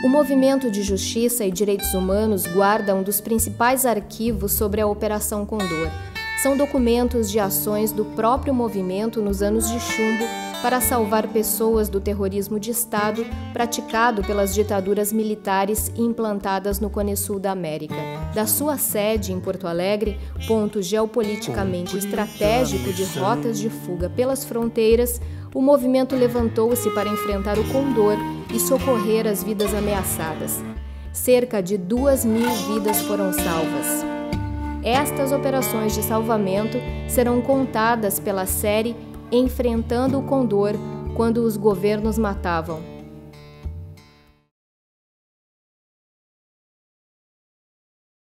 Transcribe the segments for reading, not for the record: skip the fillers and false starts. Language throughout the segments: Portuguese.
O Movimento de Justiça e Direitos Humanos guarda um dos principais arquivos sobre a Operação Condor. São documentos de ações do próprio movimento nos anos de chumbo para salvar pessoas do terrorismo de Estado praticado pelas ditaduras militares implantadas no Cone Sul da América. Da sua sede em Porto Alegre, ponto geopoliticamente estratégico de rotas de fuga pelas fronteiras, o movimento levantou-se para enfrentar o Condor e socorrer as vidas ameaçadas. Cerca de 2.000 vidas foram salvas. Estas operações de salvamento serão contadas pela série Enfrentando o Condor, quando os governos matavam.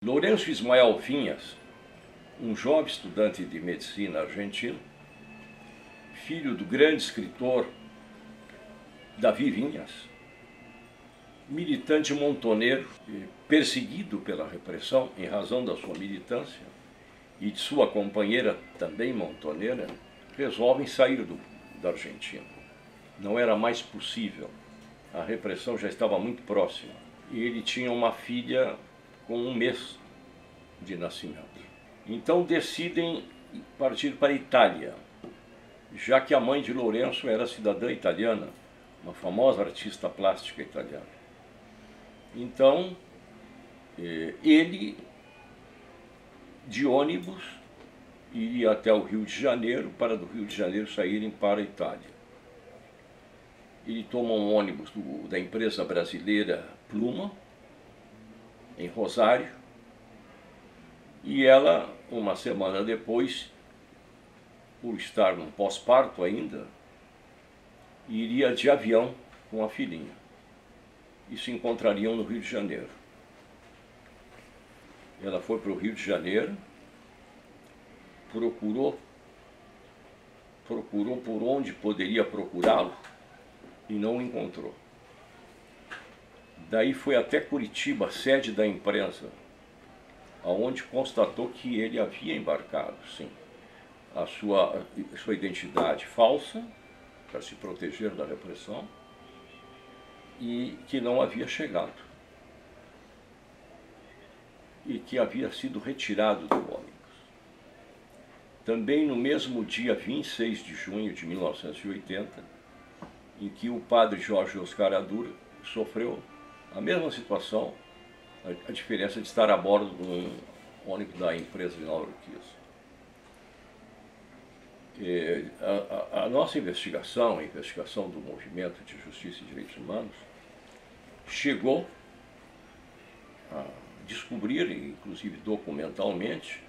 Lourenço Ismael Vinhas, um jovem estudante de medicina argentino, filho do grande escritor Davi Vinhas, militante montoneiro, perseguido pela repressão em razão da sua militância, e de sua companheira, também montoneira, resolvem sair da Argentina. Não era mais possível, a repressão já estava muito próxima. E ele tinha uma filha com 1 mês de nascimento. Então decidem partir para a Itália, já que a mãe de Lourenço era cidadã italiana, uma famosa artista plástica italiana. Então, ele, de ônibus, iria até o Rio de Janeiro, para do Rio de Janeiro saírem para a Itália. Ele toma um ônibus da empresa brasileira Pluma, em Rosário, e ela, uma semana depois, por estar num pós-parto ainda, iria de avião com a filhinha. E se encontrariam no Rio de Janeiro. Ela foi para o Rio de Janeiro, procurou por onde poderia procurá-lo e não o encontrou. Daí foi até Curitiba, sede da imprensa, aonde constatou que ele havia embarcado, sim, a sua identidade falsa, para se proteger da repressão, e que não havia chegado, e que havia sido retirado do ônibus. Também no mesmo dia 26 de junho de 1980, em que o padre Jorge Oscar Adura sofreu a mesma situação, a diferença de estar a bordo de um ônibus da empresa de Nova Urquiza. A nossa investigação, a investigação do Movimento de Justiça e Direitos Humanos, chegou a descobrir, inclusive documentalmente,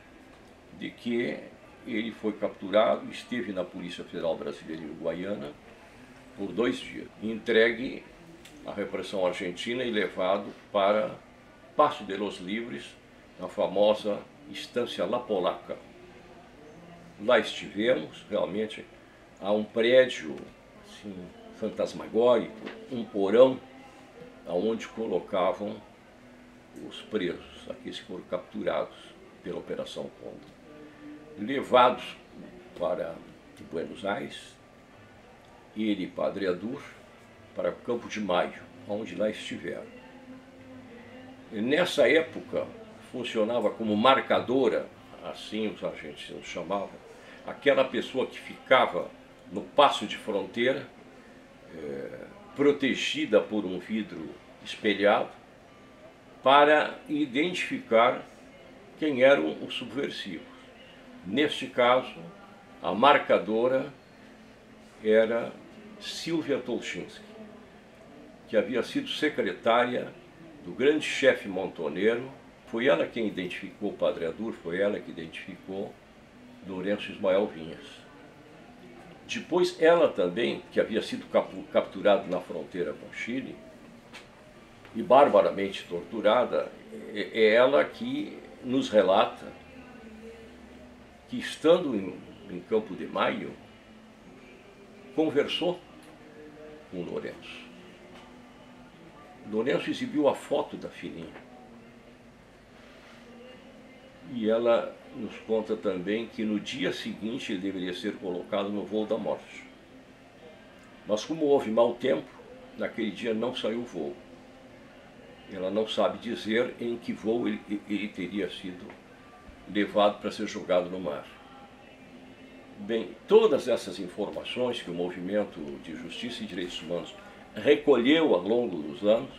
de que ele foi capturado, esteve na Polícia Federal Brasileira em Uruguaiana por 2 dias, entregue à repressão argentina e levado para Paso de los Libres, na famosa Estância La Polaca. Lá estivemos, realmente, há um prédio assim, fantasmagórico, um porão, aonde colocavam os presos, aqueles que foram capturados pela Operação Condor, levados para Buenos Aires, ele e Padre Adur, para Campo de Maio, onde lá estiveram. E nessa época, funcionava como marcadora, assim os argentinos chamavam, aquela pessoa que ficava no passo de fronteira, protegida por um vidro espelhado, para identificar quem eram os subversivos. Neste caso, a marcadora era Silvia Tolchinsky, que havia sido secretária do grande chefe montoneiro. Foi ela quem identificou o Padre Adur, foi ela que identificou Lourenço Ismael Vinhas. Depois ela também, que havia sido capturada na fronteira com o Chile, e barbaramente torturada, é ela que nos relata que, estando em Campo de Maio, conversou com Lourenço. Lourenço exibiu a foto da filhinha. E ela nos conta também que no dia seguinte ele deveria ser colocado no voo da morte. Mas como houve mau tempo, naquele dia não saiu o voo. Ela não sabe dizer em que voo ele teria sido levado para ser jogado no mar. Bem, todas essas informações que o movimento de justiça e direitos humanos recolheu ao longo dos anos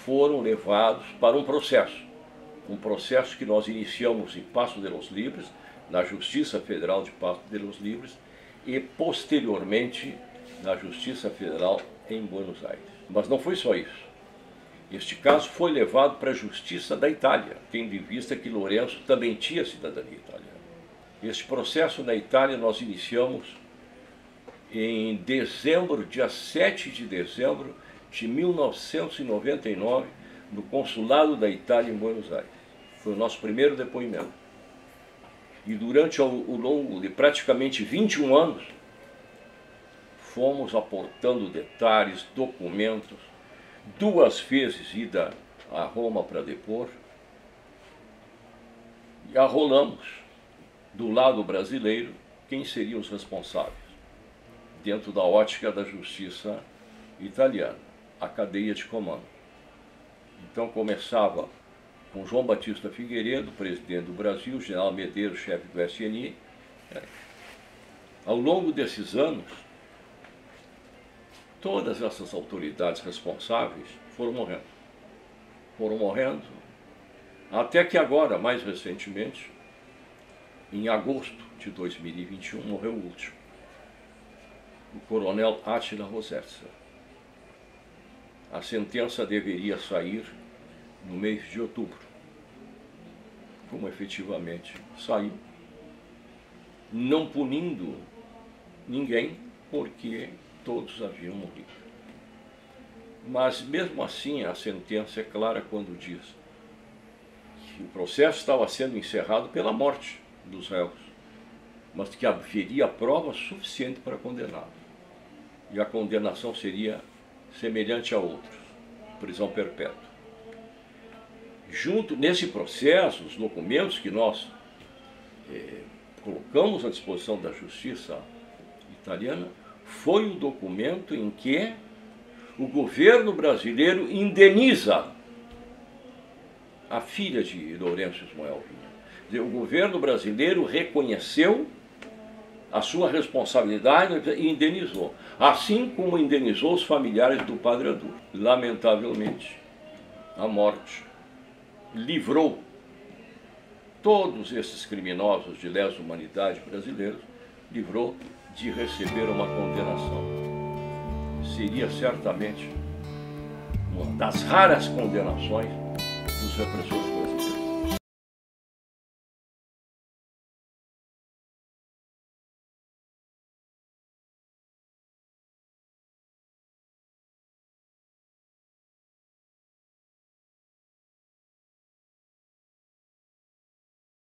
foram levados para um processo que nós iniciamos em Paso de los Libres, na Justiça Federal de Paso de los Libres, e posteriormente na Justiça Federal em Buenos Aires. Mas não foi só isso. Este caso foi levado para a Justiça da Itália, tendo em vista que Lourenço também tinha cidadania italiana. Este processo na Itália nós iniciamos em dezembro, dia 7 de dezembro de 1999, no Consulado da Itália em Buenos Aires. Foi o nosso primeiro depoimento. E durante o longo de praticamente 21 anos, fomos aportando detalhes, documentos, 2 vezes ida a Roma para depor, e arrolamos do lado brasileiro quem seriam os responsáveis, dentro da ótica da justiça italiana, a cadeia de comando. Então começava com João Batista Figueiredo, presidente do Brasil, general Medeiros, chefe do SNI. Ao longo desses anos, todas essas autoridades responsáveis foram morrendo. Foram morrendo, até que agora, mais recentemente, em agosto de 2021, morreu o último, o coronel Átila Roserza. A sentença deveria sair no mês de outubro, como efetivamente saiu, não punindo ninguém, porque todos haviam morrido. Mas mesmo assim a sentença é clara quando diz que o processo estava sendo encerrado pela morte dos réus, mas que haveria prova suficiente para condená-los. E a condenação seria semelhante a outros, prisão perpétua. Junto nesse processo, os documentos que nós colocamos à disposição da justiça italiana, foi o documento em que o governo brasileiro indeniza a filha de Lourenço Ismael Vinha. O governo brasileiro reconheceu a sua responsabilidade e indenizou, assim como indenizou os familiares do padre Adu. Lamentavelmente, a morte livrou todos esses criminosos de lesa humanidade brasileiros, livrou de receber uma condenação. Seria certamente uma das raras condenações dos repressores.